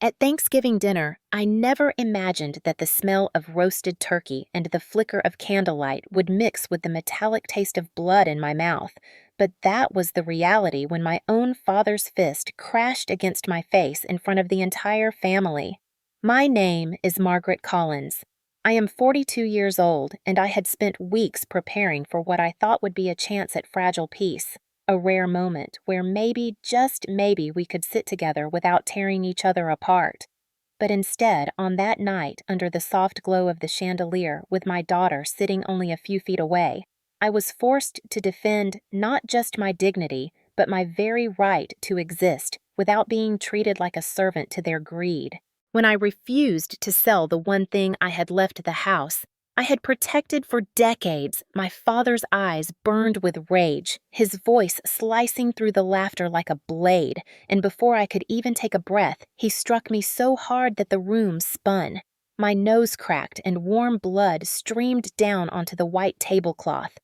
At Thanksgiving dinner, I never imagined that the smell of roasted turkey and the flicker of candlelight would mix with the metallic taste of blood in my mouth, but that was the reality when my own father's fist crashed against my face in front of the entire family. My name is Margaret Collins. I am 42 years old, and I had spent weeks preparing for what I thought would be a chance at fragile peace. A rare moment where maybe, just maybe, we could sit together without tearing each other apart. But instead, on that night, under the soft glow of the chandelier, with my daughter sitting only a few feet away, I was forced to defend not just my dignity, but my very right to exist without being treated like a servant to their greed. When I refused to sell the one thing I had left the house, I had protected for decades, my father's eyes burned with rage, his voice slicing through the laughter like a blade, and before I could even take a breath, he struck me so hard that the room spun. My nose cracked and warm blood streamed down onto the white tablecloth.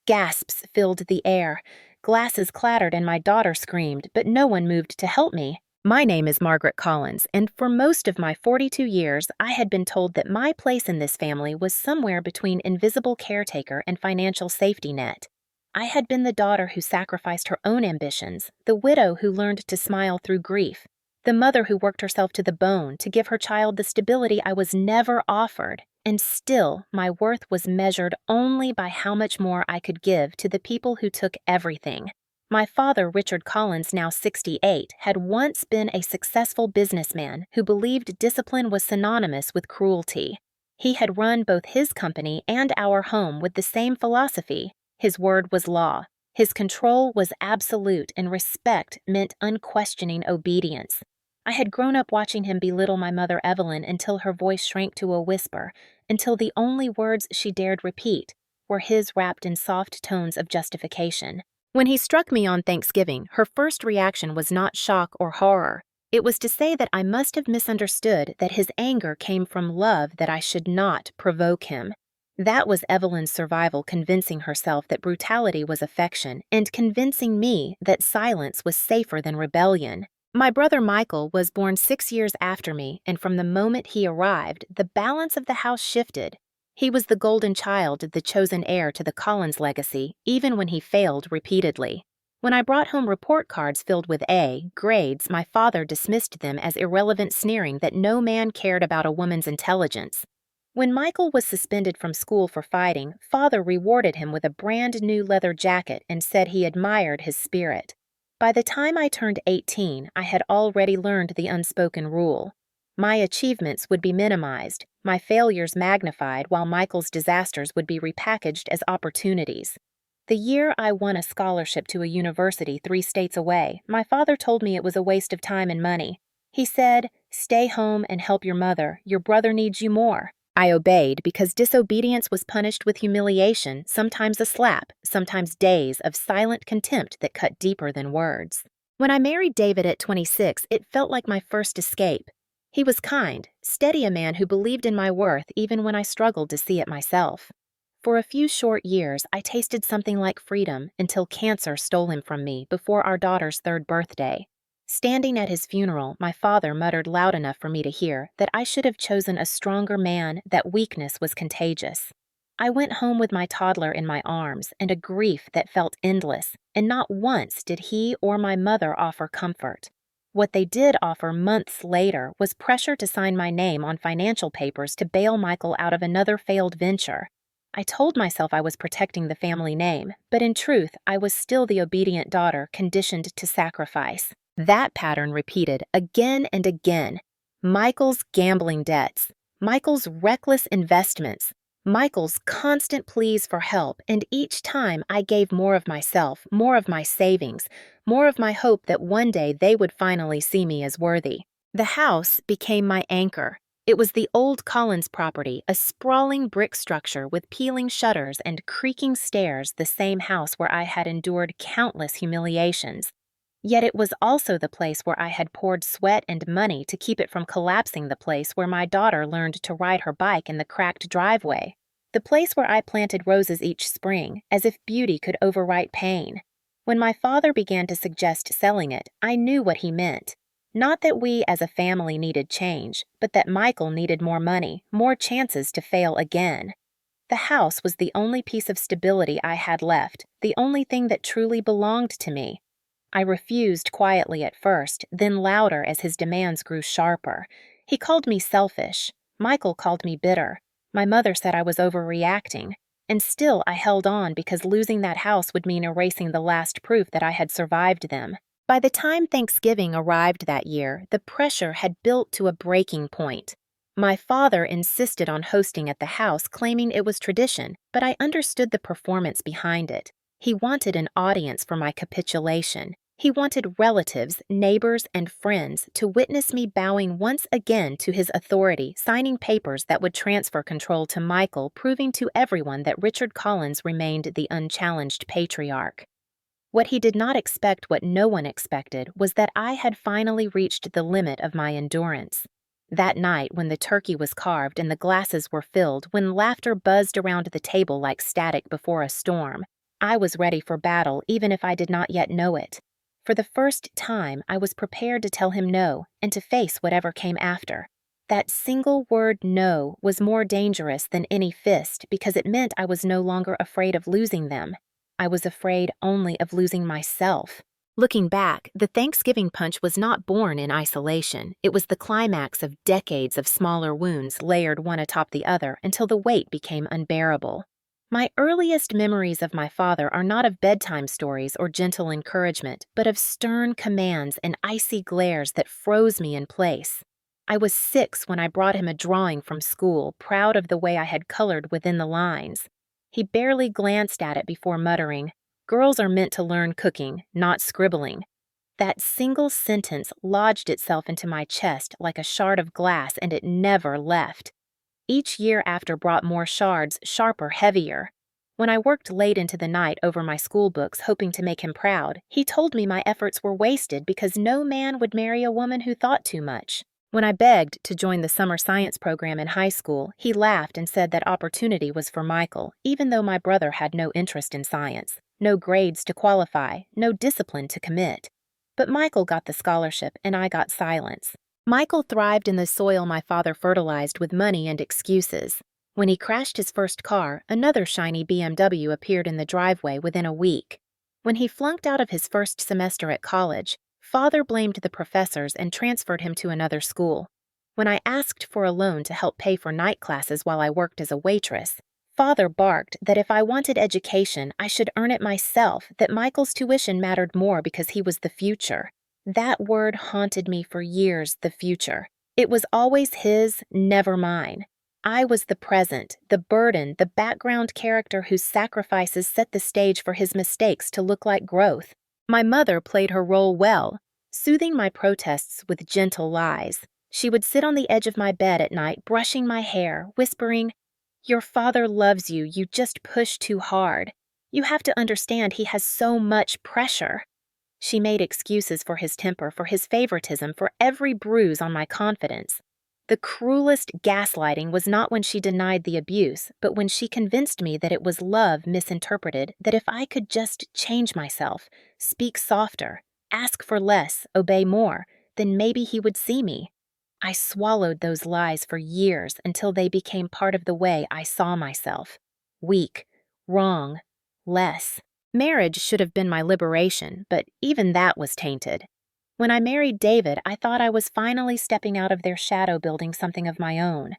Gasps filled the air. Glasses clattered and my daughter screamed, but no one moved to help me. My name is Margaret Collins, and for most of my 42 years, I had been told that my place in this family was somewhere between invisible caretaker and financial safety net. I had been the daughter who sacrificed her own ambitions, the widow who learned to smile through grief, the mother who worked herself to the bone to give her child the stability I was never offered, and still my worth was measured only by how much more I could give to the people who took everything. My father, Richard Collins, now 68, had once been a successful businessman who believed discipline was synonymous with cruelty. He had run both his company and our home with the same philosophy. His word was law. His control was absolute, and respect meant unquestioning obedience. I had grown up watching him belittle my mother Evelyn until her voice shrank to a whisper, until the only words she dared repeat were his wrapped in soft tones of justification. When he struck me on Thanksgiving, her first reaction was not shock or horror. It was to say that I must have misunderstood that his anger came from love, that I should not provoke him. That was Evelyn's survival convincing herself that brutality was affection, and convincing me that silence was safer than rebellion. My brother Michael was born 6 years after me, and from the moment he arrived, the balance of the house shifted. He was the golden child, the chosen heir to the Collins legacy, even when he failed repeatedly. When I brought home report cards filled with A grades, my father dismissed them as irrelevant sneering that no man cared about a woman's intelligence. When Michael was suspended from school for fighting, father rewarded him with a brand new leather jacket and said he admired his spirit. By the time I turned 18, I had already learned the unspoken rule. My achievements would be minimized, my failures magnified, while Michael's disasters would be repackaged as opportunities. The year I won a scholarship to a university 3 states away, my father told me it was a waste of time and money. He said, "Stay home and help your mother. Your brother needs you more." I obeyed because disobedience was punished with humiliation, sometimes a slap, sometimes days of silent contempt that cut deeper than words. When I married David at 26, it felt like my first escape. He was kind, steady, a man who believed in my worth even when I struggled to see it myself. For a few short years, I tasted something like freedom until cancer stole him from me before our daughter's 3rd birthday. Standing at his funeral, my father muttered loud enough for me to hear that I should have chosen a stronger man, that weakness was contagious. I went home with my toddler in my arms and a grief that felt endless, and not once did he or my mother offer comfort. What they did offer months later was pressure to sign my name on financial papers to bail Michael out of another failed venture. I told myself I was protecting the family name, but in truth, I was still the obedient daughter conditioned to sacrifice. That pattern repeated again and again. Michael's gambling debts, Michael's reckless investments, Michael's constant pleas for help, and each time I gave more of myself, more of my savings, more of my hope that one day they would finally see me as worthy. The house became my anchor. It was the old Collins property, a sprawling brick structure with peeling shutters and creaking stairs, the same house where I had endured countless humiliations. Yet it was also the place where I had poured sweat and money to keep it from collapsing, the place where my daughter learned to ride her bike in the cracked driveway, the place where I planted roses each spring, as if beauty could overwrite pain. When my father began to suggest selling it, I knew what he meant. Not that we as a family needed change, but that Michael needed more money, more chances to fail again. The house was the only piece of stability I had left, the only thing that truly belonged to me. I refused quietly at first, then louder as his demands grew sharper. He called me selfish. Michael called me bitter. My mother said I was overreacting. And still I held on because losing that house would mean erasing the last proof that I had survived them. By the time Thanksgiving arrived that year, the pressure had built to a breaking point. My father insisted on hosting at the house, claiming it was tradition, but I understood the performance behind it. He wanted an audience for my capitulation. He wanted relatives, neighbors, and friends to witness me bowing once again to his authority, signing papers that would transfer control to Michael, proving to everyone that Richard Collins remained the unchallenged patriarch. What he did not expect, what no one expected, was that I had finally reached the limit of my endurance. That night, when the turkey was carved and the glasses were filled, when laughter buzzed around the table like static before a storm, I was ready for battle even if I did not yet know it. For the first time, I was prepared to tell him no and to face whatever came after. That single word no was more dangerous than any fist because it meant I was no longer afraid of losing them. I was afraid only of losing myself. Looking back, the Thanksgiving punch was not born in isolation. It was the climax of decades of smaller wounds layered one atop the other until the weight became unbearable. My earliest memories of my father are not of bedtime stories or gentle encouragement, but of stern commands and icy glares that froze me in place. I was 6 when I brought him a drawing from school, proud of the way I had colored within the lines. He barely glanced at it before muttering, "Girls are meant to learn cooking, not scribbling." That single sentence lodged itself into my chest like a shard of glass, and it never left. Each year after brought more shards, sharper, heavier. When I worked late into the night over my school books, hoping to make him proud, he told me my efforts were wasted because no man would marry a woman who thought too much. When I begged to join the summer science program in high school, he laughed and said that opportunity was for Michael, even though my brother had no interest in science, no grades to qualify, no discipline to commit. But Michael got the scholarship and I got silence. Michael thrived in the soil my father fertilized with money and excuses. When he crashed his first car, another shiny BMW appeared in the driveway within a week. When he flunked out of his first semester at college, Father blamed the professors and transferred him to another school. When I asked for a loan to help pay for night classes while I worked as a waitress, Father barked that if I wanted education, I should earn it myself, that Michael's tuition mattered more because he was the future. That word haunted me for years, the future. It was always his, never mine. I was the present, the burden, the background character whose sacrifices set the stage for his mistakes to look like growth. My mother played her role well, soothing my protests with gentle lies. She would sit on the edge of my bed at night, brushing my hair, whispering, "Your father loves you, you just push too hard. You have to understand he has so much pressure." She made excuses for his temper, for his favoritism, for every bruise on my confidence. The cruelest gaslighting was not when she denied the abuse, but when she convinced me that it was love misinterpreted, that if I could just change myself, speak softer, ask for less, obey more, then maybe he would see me. I swallowed those lies for years until they became part of the way I saw myself. Weak, wrong, less. Marriage should have been my liberation, but even that was tainted. When I married David, I thought I was finally stepping out of their shadow, building something of my own.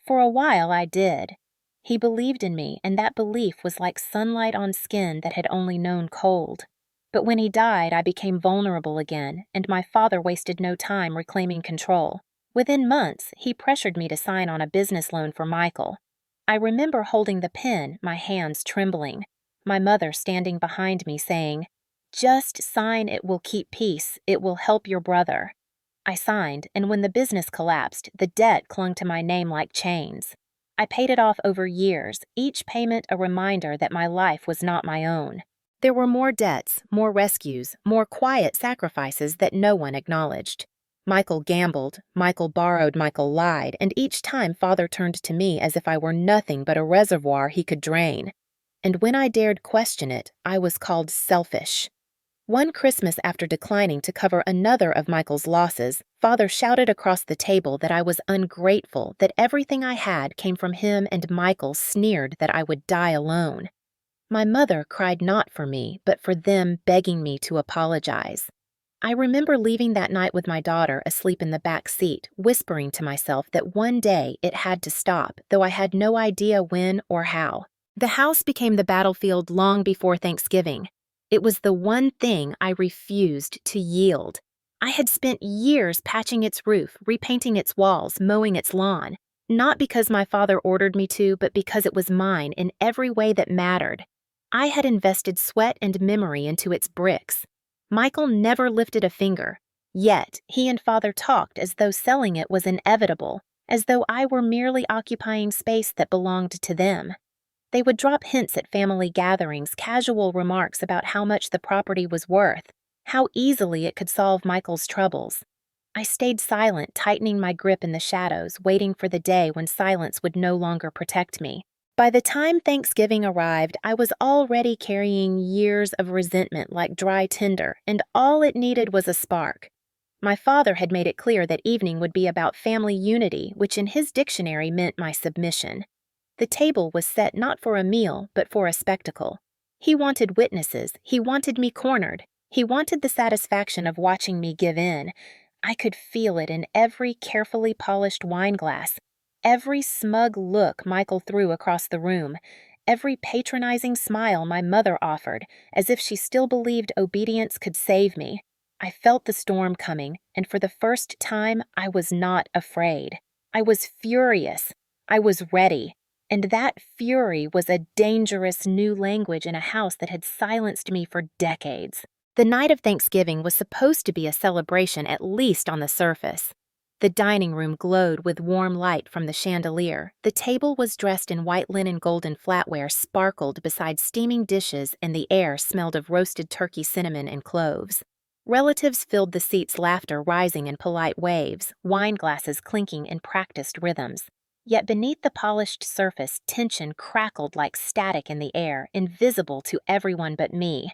For a while, I did. He believed in me, and that belief was like sunlight on skin that had only known cold. But when he died, I became vulnerable again, and my father wasted no time reclaiming control. Within months, he pressured me to sign on a business loan for Michael. I remember holding the pen, my hands trembling. My mother standing behind me saying, "Just sign, it will keep peace, it will help your brother." I signed, and when the business collapsed, the debt clung to my name like chains. I paid it off over years, each payment a reminder that my life was not my own. There were more debts, more rescues, more quiet sacrifices that no one acknowledged. Michael gambled, Michael borrowed, Michael lied, and each time Father turned to me as if I were nothing but a reservoir he could drain. And when I dared question it, I was called selfish. One Christmas, after declining to cover another of Michael's losses, Father shouted across the table that I was ungrateful, that everything I had came from him, and Michael sneered that I would die alone. My mother cried not for me, but for them, begging me to apologize. I remember leaving that night with my daughter asleep in the back seat, whispering to myself that one day it had to stop, though I had no idea when or how. The house became the battlefield long before Thanksgiving. It was the one thing I refused to yield. I had spent years patching its roof, repainting its walls, mowing its lawn, not because my father ordered me to, but because it was mine in every way that mattered. I had invested sweat and memory into its bricks. Michael never lifted a finger, yet he and Father talked as though selling it was inevitable, as though I were merely occupying space that belonged to them. They would drop hints at family gatherings, casual remarks about how much the property was worth, how easily it could solve Michael's troubles. I stayed silent, tightening my grip in the shadows, waiting for the day when silence would no longer protect me. By the time Thanksgiving arrived, I was already carrying years of resentment like dry tinder, and all it needed was a spark. My father had made it clear that evening would be about family unity, which in his dictionary meant my submission. The table was set not for a meal, but for a spectacle. He wanted witnesses. He wanted me cornered. He wanted the satisfaction of watching me give in. I could feel it in every carefully polished wine glass, every smug look Michael threw across the room, every patronizing smile my mother offered, as if she still believed obedience could save me. I felt the storm coming, and for the first time, I was not afraid. I was furious. I was ready. And that fury was a dangerous new language in a house that had silenced me for decades. The night of Thanksgiving was supposed to be a celebration, at least on the surface. The dining room glowed with warm light from the chandelier. The table was dressed in white linen golden flatware sparkled beside steaming dishes, and the air smelled of roasted turkey, cinnamon, and cloves. Relatives filled the seats, laughter rising in polite waves, wine glasses clinking in practiced rhythms. Yet beneath the polished surface, tension crackled like static in the air, invisible to everyone but me.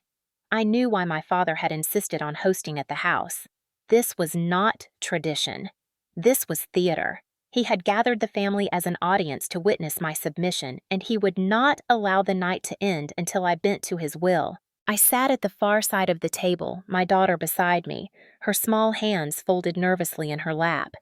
I knew why my father had insisted on hosting at the house. This was not tradition. This was theater. He had gathered the family as an audience to witness my submission, and he would not allow the night to end until I bent to his will. I sat at the far side of the table, my daughter beside me, her small hands folded nervously in her lap.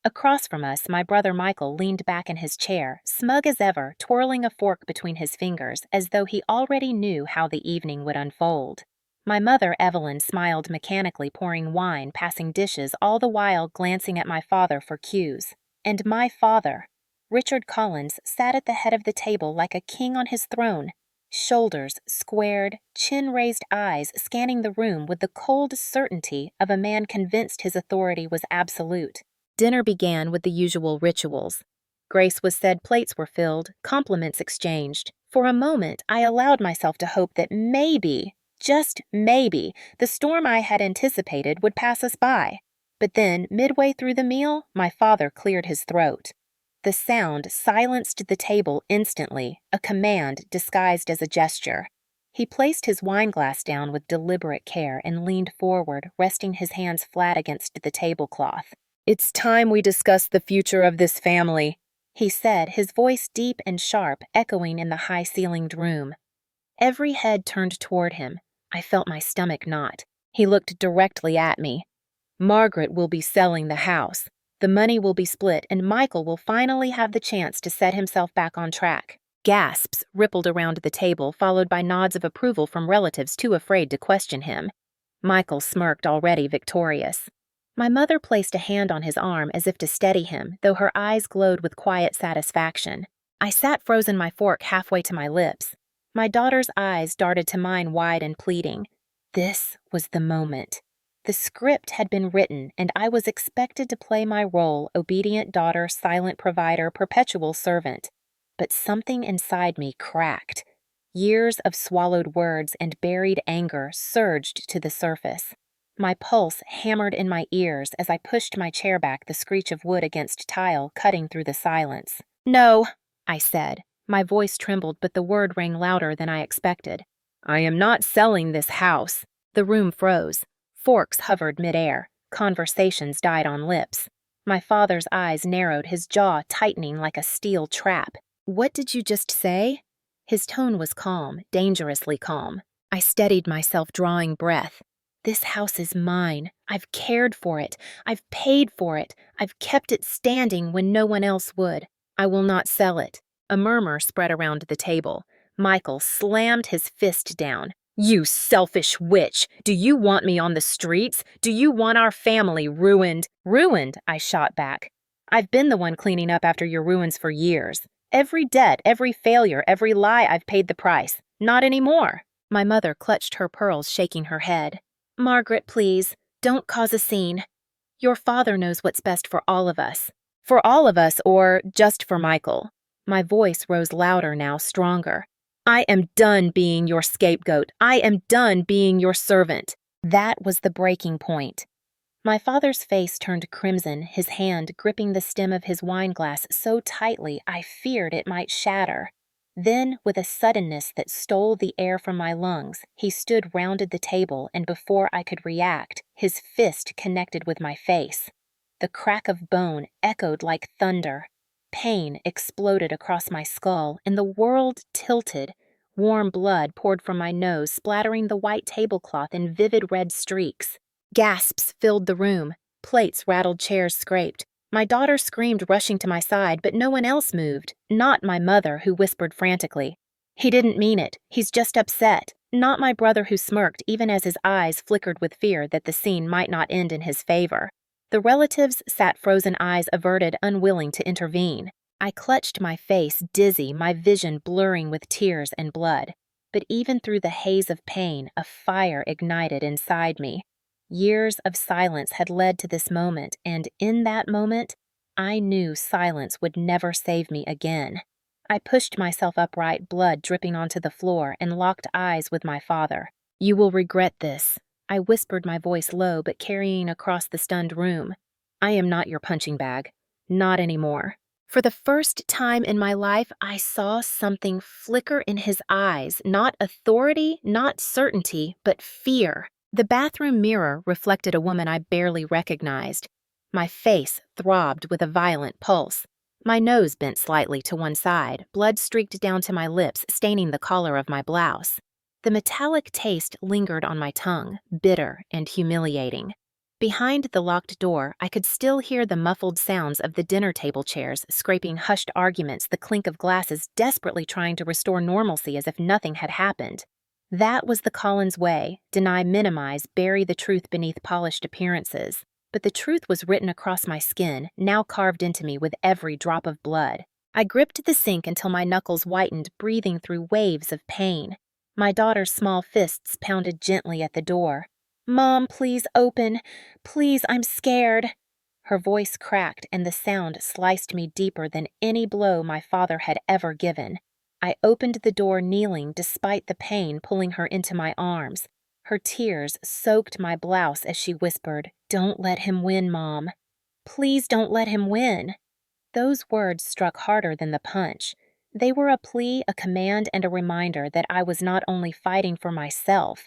Across from us, my brother Michael leaned back in his chair, smug as ever, twirling a fork between his fingers, as though he already knew how the evening would unfold. My mother, Evelyn, smiled mechanically, pouring wine, passing dishes, all the while glancing at my father for cues. And my father, Richard Collins, sat at the head of the table like a king on his throne, shoulders squared, chin-raised eyes scanning the room with the cold certainty of a man convinced his authority was absolute. Dinner began with the usual rituals. Grace was said, plates were filled, compliments exchanged. For a moment, I allowed myself to hope that maybe, just maybe, the storm I had anticipated would pass us by. But then, midway through the meal, my father cleared his throat. The sound silenced the table instantly, a command disguised as a gesture. He placed his wineglass down with deliberate care and leaned forward, resting his hands flat against the tablecloth. "It's time we discuss the future of this family," he said, his voice deep and sharp, echoing in the high-ceilinged room. Every head turned toward him. I felt my stomach knot. He looked directly at me. "Margaret will be selling the house. The money will be split, and Michael will finally have the chance to set himself back on track." Gasps rippled around the table, followed by nods of approval from relatives too afraid to question him. Michael smirked, already victorious. My mother placed a hand on his arm as if to steady him, though her eyes glowed with quiet satisfaction. I sat frozen, my fork halfway to my lips. My daughter's eyes darted to mine, wide and pleading. This was the moment. The script had been written, and I was expected to play my role: obedient daughter, silent provider, perpetual servant. But something inside me cracked. Years of swallowed words and buried anger surged to the surface. My pulse hammered in my ears as I pushed my chair back, the screech of wood against tile cutting through the silence. "No," I said. My voice trembled, but the word rang louder than I expected. "I am not selling this house." The room froze. Forks hovered midair. Conversations died on lips. My father's eyes narrowed, his jaw tightening like a steel trap. "What did you just say?" His tone was calm, dangerously calm. I steadied myself, drawing breath. "This house is mine. I've cared for it. I've paid for it. I've kept it standing when no one else would. I will not sell it." A murmur spread around the table. Michael slammed his fist down. "You selfish witch! Do you want me on the streets? Do you want our family ruined?" "Ruined?" I shot back. "I've been the one cleaning up after your ruins for years. Every debt, every failure, every lie, I've paid the price. Not anymore." My mother clutched her pearls, shaking her head. "Margaret, please, don't cause a scene. Your father knows what's best for all of us." "For all of us, or just for Michael?" My voice rose louder now, stronger. "I am done being your scapegoat. I am done being your servant." That was the breaking point. My father's face turned crimson, his hand gripping the stem of his wineglass so tightly I feared it might shatter. Then, with a suddenness that stole the air from my lungs, he stood rounded the table, and before I could react, his fist connected with my face. The crack of bone echoed like thunder. Pain exploded across my skull, and the world tilted. Warm blood poured from my nose, splattering the white tablecloth in vivid red streaks. Gasps filled the room. Plates rattled, chairs scraped. My daughter screamed, rushing to my side, but no one else moved. Not my mother, who whispered frantically, "He didn't mean it. He's just upset." Not my brother, who smirked even as his eyes flickered with fear that the scene might not end in his favor. The relatives sat frozen, eyes averted, unwilling to intervene. I clutched my face, dizzy, my vision blurring with tears and blood. But even through the haze of pain, a fire ignited inside me. Years of silence had led to this moment, and in that moment, I knew silence would never save me again. I pushed myself upright, blood dripping onto the floor, and locked eyes with my father. "You will regret this," I whispered, my voice low but carrying across the stunned room. "I am not your punching bag. Not anymore." For the first time in my life, I saw something flicker in his eyes, not authority, not certainty, but fear. The bathroom mirror reflected a woman I barely recognized. My face throbbed with a violent pulse. My nose bent slightly to one side, blood streaked down to my lips, staining the collar of my blouse. The metallic taste lingered on my tongue, bitter and humiliating. Behind the locked door, I could still hear the muffled sounds of the dinner table chairs scraping hushed arguments, the clink of glasses desperately trying to restore normalcy as if nothing had happened. That was the Collins way: deny, minimize, bury the truth beneath polished appearances. But the truth was written across my skin, now carved into me with every drop of blood. I gripped the sink until my knuckles whitened, breathing through waves of pain. My daughter's small fists pounded gently at the door. "Mom, please open. Please, I'm scared." Her voice cracked, and the sound sliced me deeper than any blow my father had ever given. I opened the door, kneeling despite the pain, pulling her into my arms. Her tears soaked my blouse as she whispered, "Don't let him win, Mom. Please don't let him win." Those words struck harder than the punch. They were a plea, a command, and a reminder that I was not only fighting for myself.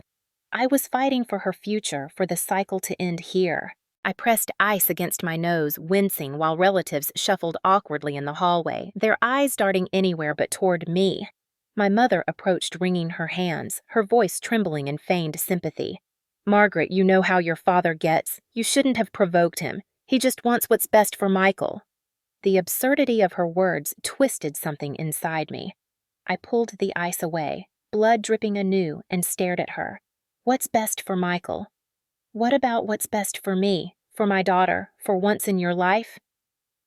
I was fighting for her future, for the cycle to end here. I pressed ice against my nose, wincing while relatives shuffled awkwardly in the hallway, their eyes darting anywhere but toward me. My mother approached, wringing her hands, her voice trembling in feigned sympathy. "Margaret, you know how your father gets. You shouldn't have provoked him. He just wants what's best for Michael." The absurdity of her words twisted something inside me. I pulled the ice away, blood dripping anew, and stared at her. What's best for Michael? What about what's best for me, for my daughter, for once in your life?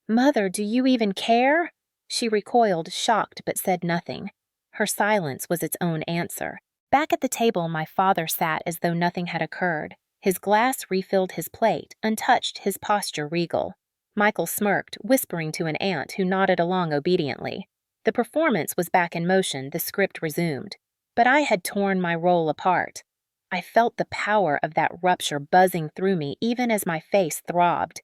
"Mother, do you even care?" She recoiled, shocked, but said nothing. Her silence was its own answer. Back at the table, my father sat as though nothing had occurred. His glass refilled his plate, untouched, his posture regal. Michael smirked, whispering to an aunt who nodded along obediently. The performance was back in motion, the script resumed. But I had torn my role apart. I felt the power of that rupture buzzing through me even as my face throbbed.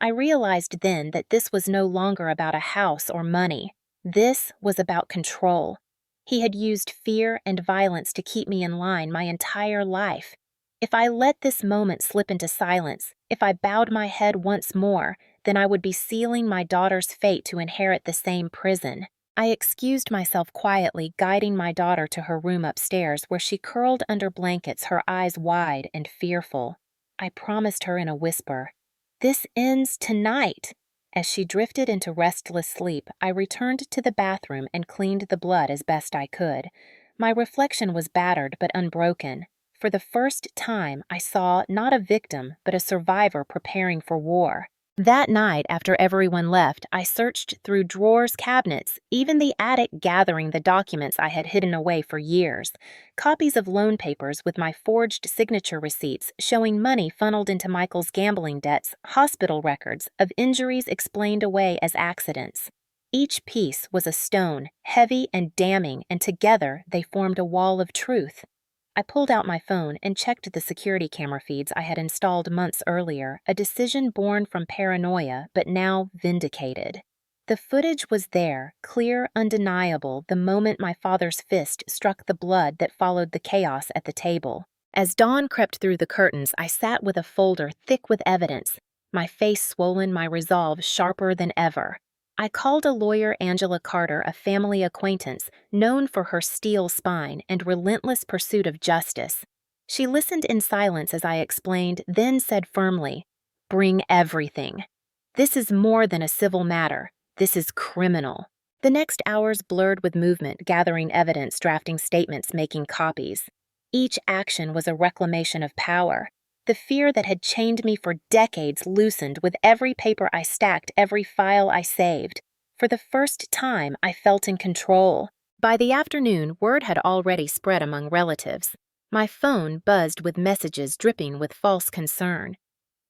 I realized then that this was no longer about a house or money. This was about control. He had used fear and violence to keep me in line my entire life. If I let this moment slip into silence, if I bowed my head once more, then I would be sealing my daughter's fate to inherit the same prison. I excused myself quietly, guiding my daughter to her room upstairs, where she curled under blankets, her eyes wide and fearful. I promised her in a whisper, "This ends tonight." As she drifted into restless sleep, I returned to the bathroom and cleaned the blood as best I could. My reflection was battered but unbroken. For the first time, I saw not a victim, but a survivor preparing for war. That night, after everyone left, I searched through drawers, cabinets, even the attic, gathering the documents I had hidden away for years. Copies of loan papers with my forged signature receipts showing money funneled into Michael's gambling debts, hospital records of injuries explained away as accidents. Each piece was a stone, heavy and damning, and together they formed a wall of truth. I pulled out my phone and checked the security camera feeds I had installed months earlier, a decision born from paranoia but now vindicated. The footage was there, clear, undeniable, the moment my father's fist struck the blood that followed the chaos at the table. As dawn crept through the curtains, I sat with a folder thick with evidence, my face swollen, my resolve sharper than ever. I called a lawyer, Angela Carter, a family acquaintance, known for her steel spine and relentless pursuit of justice. She listened in silence as I explained, then said firmly, "Bring everything. This is more than a civil matter. This is criminal." The next hours blurred with movement, gathering evidence, drafting statements, making copies. Each action was a reclamation of power. The fear that had chained me for decades loosened with every paper I stacked, every file I saved. For the first time, I felt in control. By the afternoon, word had already spread among relatives. My phone buzzed with messages dripping with false concern.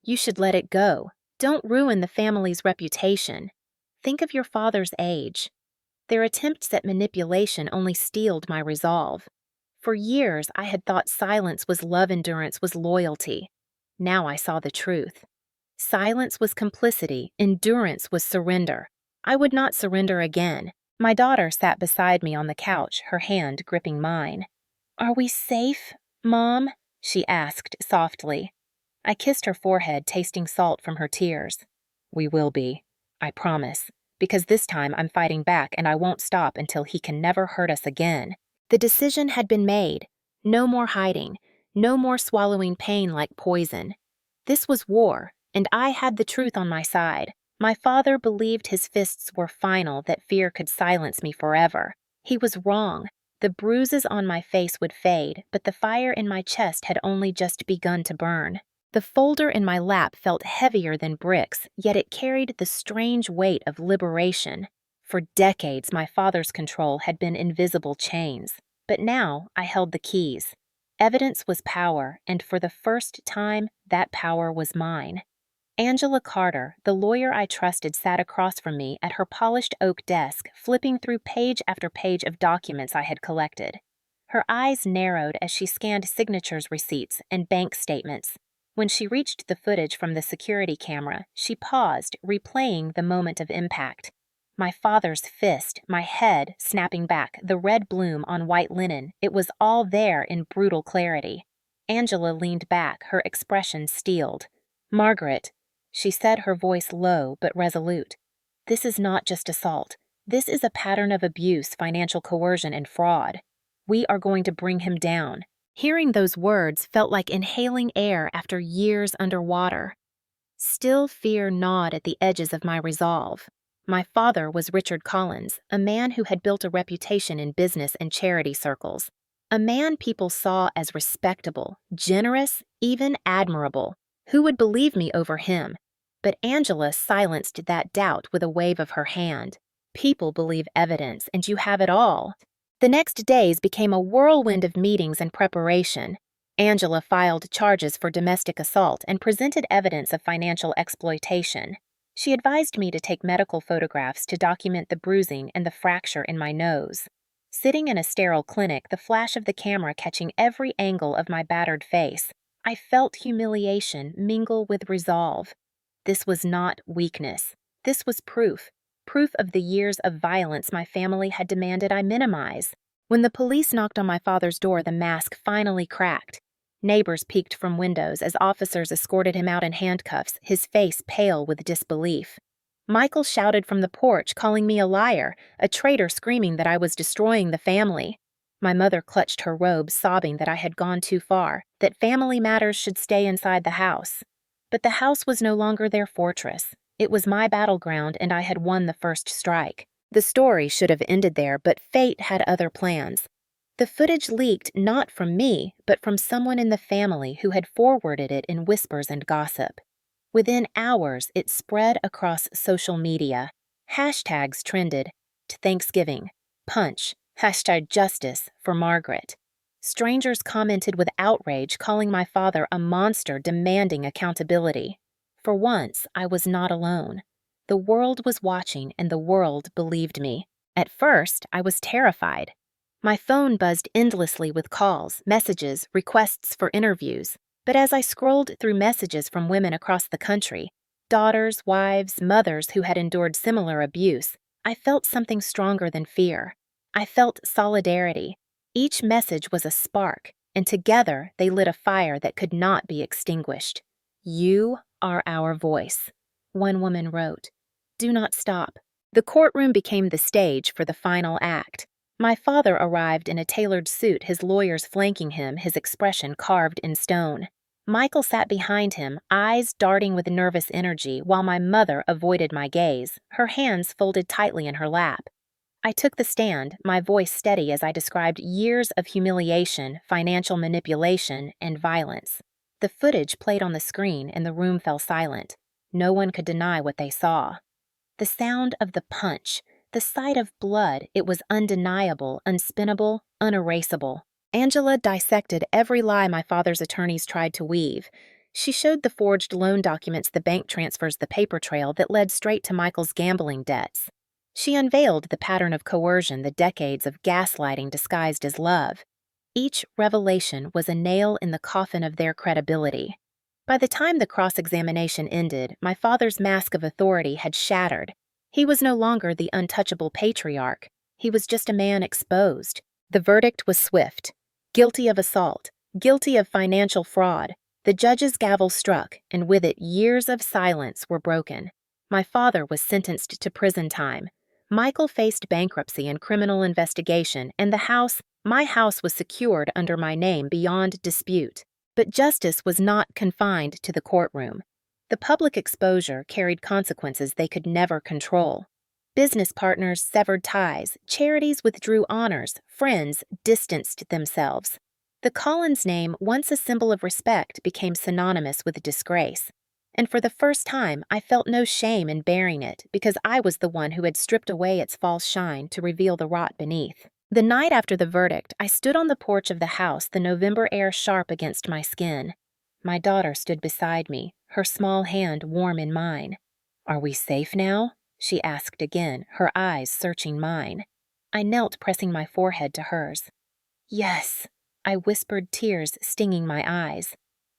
"You should let it go. Don't ruin the family's reputation. Think of your father's age." Their attempts at manipulation only steeled my resolve. For years, I had thought silence was love, endurance was loyalty. Now I saw the truth. Silence was complicity, endurance was surrender. I would not surrender again. My daughter sat beside me on the couch, her hand gripping mine. "Are we safe, Mom?" she asked softly. I kissed her forehead, tasting salt from her tears. "We will be, I promise, because this time I'm fighting back and I won't stop until he can never hurt us again." The decision had been made. No more hiding, no more swallowing pain like poison. This was war, and I had the truth on my side. My father believed his fists were final, that fear could silence me forever. He was wrong. The bruises on my face would fade, but the fire in my chest had only just begun to burn. The folder in my lap felt heavier than bricks, yet it carried the strange weight of liberation. For decades, my father's control had been invisible chains, but now I held the keys. Evidence was power, and for the first time, that power was mine. Angela Carter, the lawyer I trusted, sat across from me at her polished oak desk, flipping through page after page of documents I had collected. Her eyes narrowed as she scanned signatures, receipts, and bank statements. When she reached the footage from the security camera, she paused, replaying the moment of impact. My father's fist, my head snapping back, the red bloom on white linen, it was all there in brutal clarity. Angela leaned back, her expression steeled. "Margaret," she said, her voice low but resolute, "this is not just assault. This is a pattern of abuse, financial coercion, and fraud. We are going to bring him down." Hearing those words felt like inhaling air after years underwater. Still, fear gnawed at the edges of my resolve. My father was Richard Collins, a man who had built a reputation in business and charity circles. A man people saw as respectable, generous, even admirable. Who would believe me over him? But Angela silenced that doubt with a wave of her hand. People believe evidence, and you have it all. The next days became a whirlwind of meetings and preparation. Angela filed charges for domestic assault and presented evidence of financial exploitation. She advised me to take medical photographs to document the bruising and the fracture in my nose. Sitting in a sterile clinic, the flash of the camera catching every angle of my battered face, I felt humiliation mingle with resolve. This was not weakness. This was proof of the years of violence my family had demanded I minimize. When the police knocked on my father's door, the mask finally cracked. Neighbors peeked from windows as officers escorted him out in handcuffs, his face pale with disbelief. Michael shouted from the porch, calling me a liar, a traitor, screaming that I was destroying the family. My mother clutched her robe, sobbing that I had gone too far, that family matters should stay inside the house. But the house was no longer their fortress. It was my battleground, and I had won the first strike. The story should have ended there, but fate had other plans. The footage leaked not from me, but from someone in the family who had forwarded it in whispers and gossip. Within hours, it spread across social media. Hashtags trended: to Thanksgiving, punch, #justice for Margaret. Strangers commented with outrage, calling my father a monster demanding accountability. For once, I was not alone. The world was watching, and the world believed me. At first, I was terrified. My phone buzzed endlessly with calls, messages, requests for interviews. But as I scrolled through messages from women across the country, daughters, wives, mothers who had endured similar abuse, I felt something stronger than fear. I felt solidarity. Each message was a spark, and together they lit a fire that could not be extinguished. "You are our voice," one woman wrote. "Do not stop." The courtroom became the stage for the final act. My father arrived in a tailored suit, his lawyers flanking him, his expression carved in stone. Michael sat behind him, eyes darting with nervous energy, while my mother avoided my gaze, her hands folded tightly in her lap. I took the stand, my voice steady as I described years of humiliation, financial manipulation, and violence. The footage played on the screen, and the room fell silent. No one could deny what they saw. The sound of the punch, the sight of blood, it was undeniable, unspinnable, unerasable. Angela dissected every lie my father's attorneys tried to weave. She showed the forged loan documents, the bank transfers, the paper trail that led straight to Michael's gambling debts. She unveiled the pattern of coercion, the decades of gaslighting disguised as love. Each revelation was a nail in the coffin of their credibility. By the time the cross-examination ended, my father's mask of authority had shattered. He was no longer the untouchable patriarch. He was just a man exposed. The verdict was swift. Guilty of assault. Guilty of financial fraud. The judge's gavel struck, and with it years of silence were broken. My father was sentenced to prison time. Michael faced bankruptcy and criminal investigation, and my house was secured under my name beyond dispute. But justice was not confined to the courtroom. The public exposure carried consequences they could never control. Business partners severed ties, charities withdrew honors, friends distanced themselves. The Collins name, once a symbol of respect, became synonymous with disgrace. And for the first time, I felt no shame in bearing it, because I was the one who had stripped away its false shine to reveal the rot beneath. The night after the verdict, I stood on the porch of the house, the November air sharp against my skin. My daughter stood beside me, her small hand warm in mine. "Are we safe now?" she asked again, her eyes searching mine. I knelt, pressing my forehead to hers. "Yes," I whispered, tears stinging my eyes.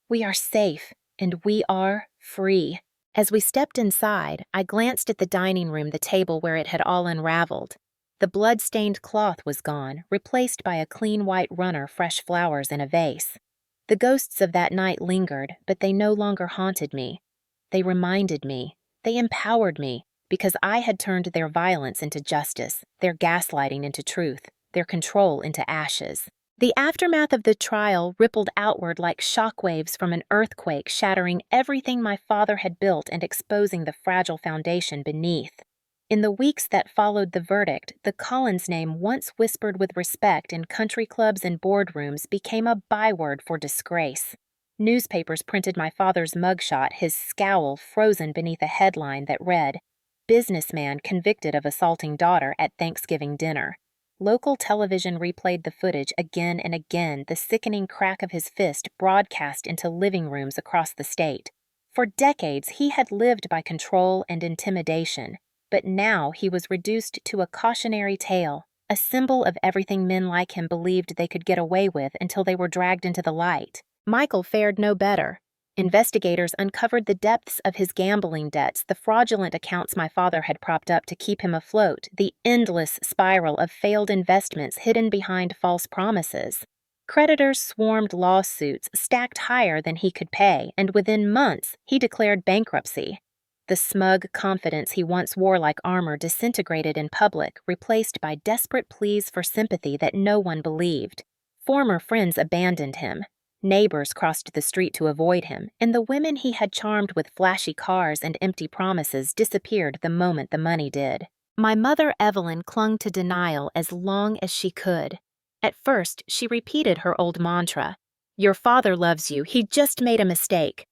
"We are safe, and we are free." As we stepped inside, I glanced at the dining room, the table where it had all unraveled. The blood-stained cloth was gone, replaced by a clean white runner, fresh flowers in a vase. The ghosts of that night lingered, but they no longer haunted me. They reminded me. They empowered me, because I had turned their violence into justice, their gaslighting into truth, their control into ashes. The aftermath of the trial rippled outward like shockwaves from an earthquake, shattering everything my father had built and exposing the fragile foundation beneath. In the weeks that followed the verdict, the Collins name, once whispered with respect in country clubs and boardrooms, became a byword for disgrace. Newspapers printed my father's mugshot, his scowl frozen beneath a headline that read, "Businessman convicted of assaulting daughter at Thanksgiving dinner." Local television replayed the footage again and again, the sickening crack of his fist broadcast into living rooms across the state. For decades, he had lived by control and intimidation. But now he was reduced to a cautionary tale, a symbol of everything men like him believed they could get away with until they were dragged into the light. Michael fared no better. Investigators uncovered the depths of his gambling debts, the fraudulent accounts my father had propped up to keep him afloat, the endless spiral of failed investments hidden behind false promises. Creditors swarmed lawsuits stacked higher than he could pay, and within months, he declared bankruptcy. The smug confidence he once wore like armor disintegrated in public, replaced by desperate pleas for sympathy that no one believed. Former friends abandoned him. Neighbors crossed the street to avoid him, and the women he had charmed with flashy cars and empty promises disappeared the moment the money did. My mother Evelyn clung to denial as long as she could. At first, she repeated her old mantra, "Your father loves you, he just made a mistake."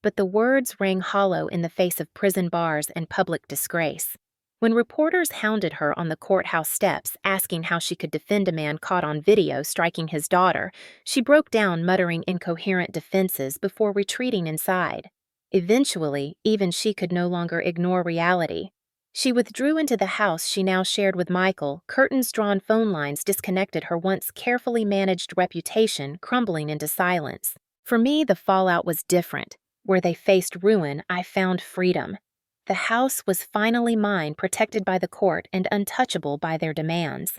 But the words rang hollow in the face of prison bars and public disgrace. When reporters hounded her on the courthouse steps, asking how she could defend a man caught on video striking his daughter, she broke down muttering incoherent defenses before retreating inside. Eventually, even she could no longer ignore reality. She withdrew into the house she now shared with Michael, curtains-drawn phone lines disconnected her once carefully managed reputation, crumbling into silence. For me, the fallout was different. Where they faced ruin, I found freedom. The house was finally mine, protected by the court and untouchable by their demands.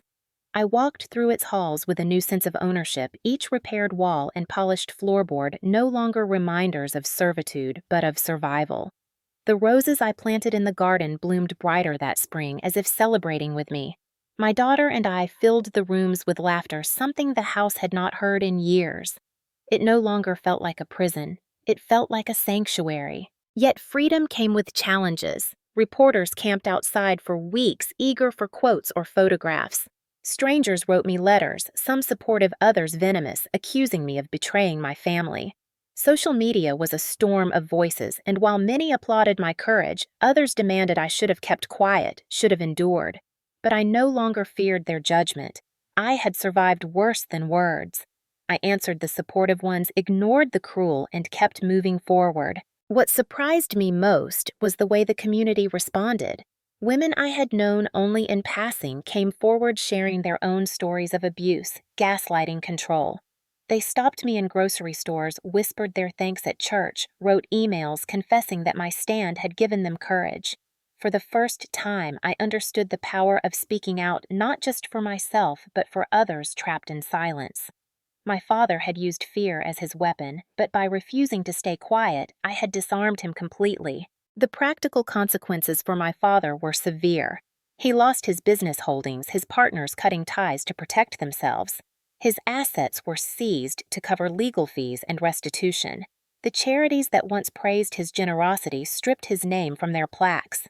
I walked through its halls with a new sense of ownership, each repaired wall and polished floorboard no longer reminders of servitude, but of survival. The roses I planted in the garden bloomed brighter that spring, as if celebrating with me. My daughter and I filled the rooms with laughter, something the house had not heard in years. It no longer felt like a prison. It felt like a sanctuary. Yet freedom came with challenges. Reporters camped outside for weeks, eager for quotes or photographs. Strangers wrote me letters, some supportive, others venomous, accusing me of betraying my family. Social media was a storm of voices, and while many applauded my courage, others demanded I should have kept quiet, should have endured. But I no longer feared their judgment. I had survived worse than words. I answered the supportive ones, ignored the cruel, and kept moving forward. What surprised me most was the way the community responded. Women I had known only in passing came forward sharing their own stories of abuse, gaslighting, control. They stopped me in grocery stores, whispered their thanks at church, wrote emails confessing that my stand had given them courage. For the first time, I understood the power of speaking out not just for myself, but for others trapped in silence. My father had used fear as his weapon, but by refusing to stay quiet, I had disarmed him completely. The practical consequences for my father were severe. He lost his business holdings, his partners cutting ties to protect themselves. His assets were seized to cover legal fees and restitution. The charities that once praised his generosity stripped his name from their plaques.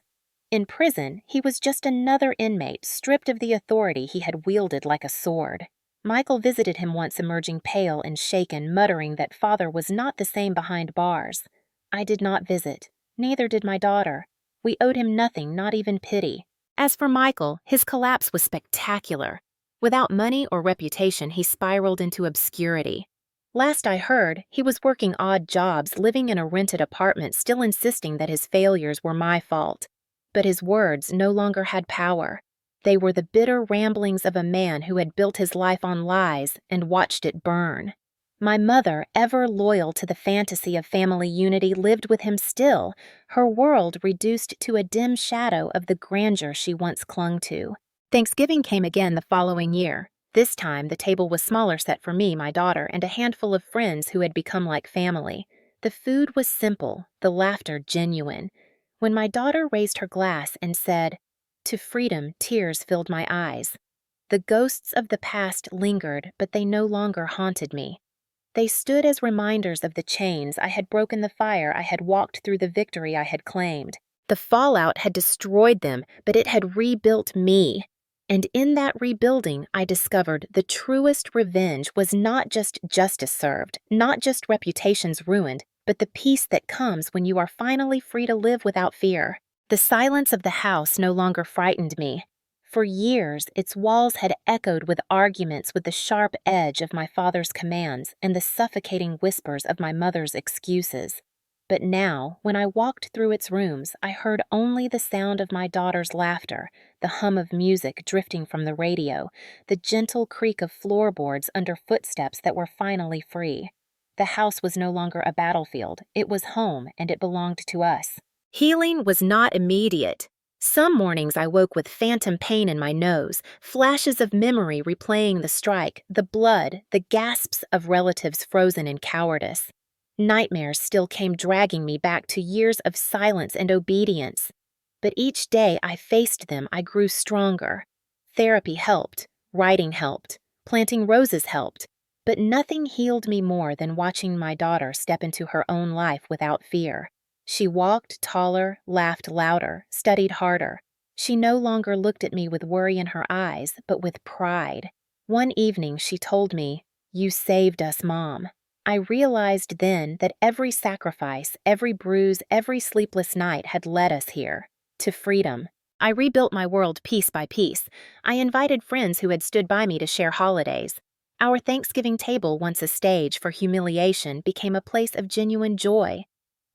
In prison, he was just another inmate, stripped of the authority he had wielded like a sword. Michael visited him once, emerging pale and shaken, muttering that father was not the same behind bars. I did not visit. Neither did my daughter. We owed him nothing, not even pity. As for Michael, his collapse was spectacular. Without money or reputation, he spiraled into obscurity. Last I heard, he was working odd jobs, living in a rented apartment, still insisting that his failures were my fault. But his words no longer had power. They were the bitter ramblings of a man who had built his life on lies and watched it burn. My mother, ever loyal to the fantasy of family unity, lived with him still, her world reduced to a dim shadow of the grandeur she once clung to. Thanksgiving came again the following year. This time, the table was smaller, set for me, my daughter, and a handful of friends who had become like family. The food was simple, the laughter genuine. When my daughter raised her glass and said, "To freedom," tears filled my eyes. The ghosts of the past lingered, but they no longer haunted me. They stood as reminders of the chains I had broken, the fire I had walked through, the victory I had claimed. The fallout had destroyed them, but it had rebuilt me. And in that rebuilding, I discovered the truest revenge was not just justice served, not just reputations ruined, but the peace that comes when you are finally free to live without fear. The silence of the house no longer frightened me. For years, its walls had echoed with arguments with the sharp edge of my father's commands and the suffocating whispers of my mother's excuses. But now, when I walked through its rooms, I heard only the sound of my daughter's laughter, the hum of music drifting from the radio, the gentle creak of floorboards under footsteps that were finally free. The house was no longer a battlefield. It was home, and it belonged to us. Healing was not immediate. Some mornings I woke with phantom pain in my nose, flashes of memory replaying the strike, the blood, the gasps of relatives frozen in cowardice. Nightmares still came dragging me back to years of silence and obedience. But each day I faced them, I grew stronger. Therapy helped, writing helped, planting roses helped, but nothing healed me more than watching my daughter step into her own life without fear. She walked taller, laughed louder, studied harder. She no longer looked at me with worry in her eyes, but with pride. One evening she told me, "You saved us, Mom." I realized then that every sacrifice, every bruise, every sleepless night had led us here, to freedom. I rebuilt my world piece by piece. I invited friends who had stood by me to share holidays. Our Thanksgiving table, once a stage for humiliation, became a place of genuine joy.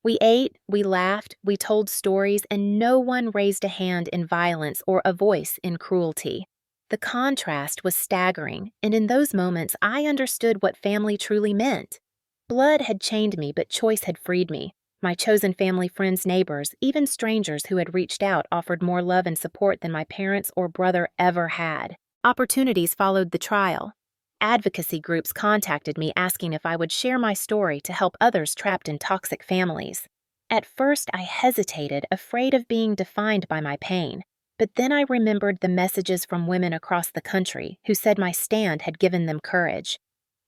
We ate, we laughed, we told stories, and no one raised a hand in violence or a voice in cruelty. The contrast was staggering, and in those moments I understood what family truly meant. Blood had chained me, but choice had freed me. My chosen family, friends, neighbors, even strangers who had reached out offered more love and support than my parents or brother ever had. Opportunities followed the trial. Advocacy groups contacted me asking if I would share my story to help others trapped in toxic families. At first, I hesitated, afraid of being defined by my pain. But then I remembered the messages from women across the country who said my stand had given them courage.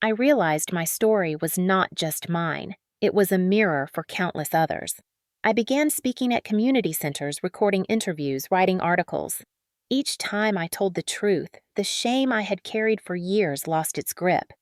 I realized my story was not just mine. It was a mirror for countless others. I began speaking at community centers, recording interviews, writing articles. Each time I told the truth, the shame I had carried for years lost its grip.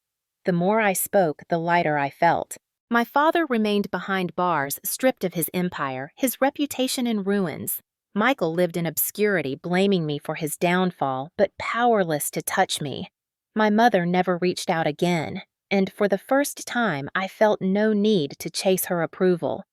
The more I spoke, the lighter I felt. My father remained behind bars, stripped of his empire, his reputation in ruins. Michael lived in obscurity, blaming me for his downfall, but powerless to touch me. My mother never reached out again, and for the first time I felt no need to chase her approval.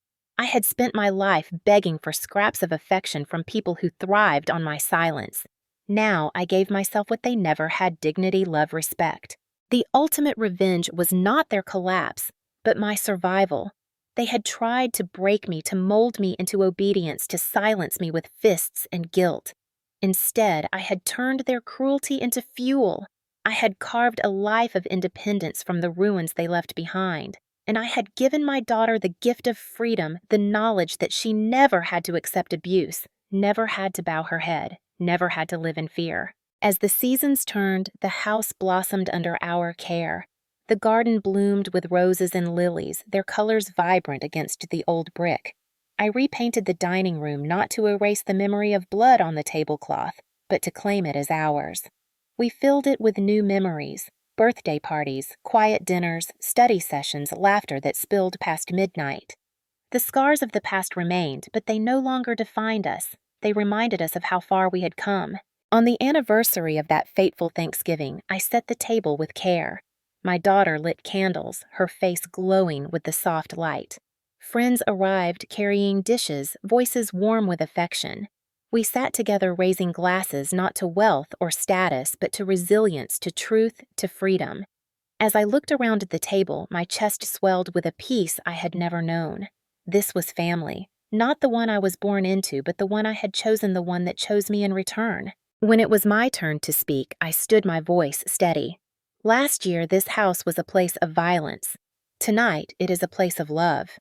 I had spent my life begging for scraps of affection from people who thrived on my silence. Now I gave myself what they never had: dignity, love, respect. The ultimate revenge was not their collapse, but my survival. They had tried to break me, to mold me into obedience, to silence me with fists and guilt. Instead, I had turned their cruelty into fuel. I had carved a life of independence from the ruins they left behind. And I had given my daughter the gift of freedom, the knowledge that she never had to accept abuse, never had to bow her head, never had to live in fear. As the seasons turned, the house blossomed under our care. The garden bloomed with roses and lilies, their colors vibrant against the old brick. I repainted the dining room not to erase the memory of blood on the tablecloth, but to claim it as ours. We filled it with new memories. Birthday parties, quiet dinners, study sessions, laughter that spilled past midnight. The scars of the past remained, but they no longer defined us. They reminded us of how far we had come. On the anniversary of that fateful Thanksgiving, I set the table with care. My daughter lit candles, her face glowing with the soft light. Friends arrived carrying dishes, voices warm with affection. We sat together raising glasses not to wealth or status, but to resilience, to truth, to freedom. As I looked around at the table, my chest swelled with a peace I had never known. This was family, not the one I was born into, but the one I had chosen, the one that chose me in return. When it was my turn to speak, I stood my voice steady. Last year, this house was a place of violence. Tonight, it is a place of love.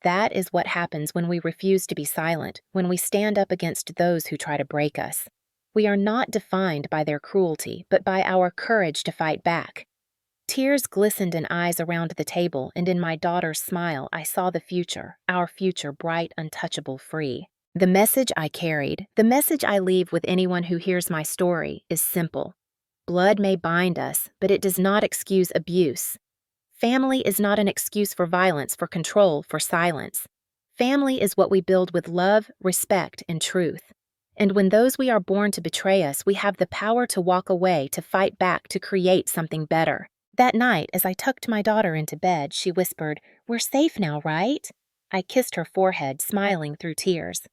That is what happens when we refuse to be silent, when we stand up against those who try to break us. We are not defined by their cruelty, but by our courage to fight back. Tears glistened in eyes around the table, and in my daughter's smile I saw the future, our future, bright, untouchable, free. The message I carried, the message I leave with anyone who hears my story, is simple. Blood may bind us, but it does not excuse abuse. Family is not an excuse for violence, for control, for silence. Family is what we build with love, respect, and truth. And when those we are born to betray us, we have the power to walk away, to fight back, to create something better. That night, as I tucked my daughter into bed, she whispered, "We're safe now, right?" I kissed her forehead, smiling through tears.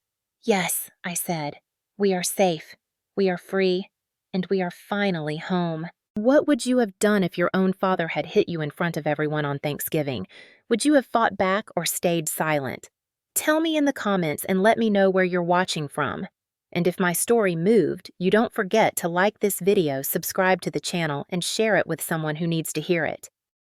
"Yes," I said. "We are safe. We are free. And we are finally home." What would you have done if your own father had hit you in front of everyone on Thanksgiving? Would you have fought back or stayed silent? Tell me in the comments and let me know where you're watching from. And if my story moved, you don't forget to like this video, subscribe to the channel, and share it with someone who needs to hear it.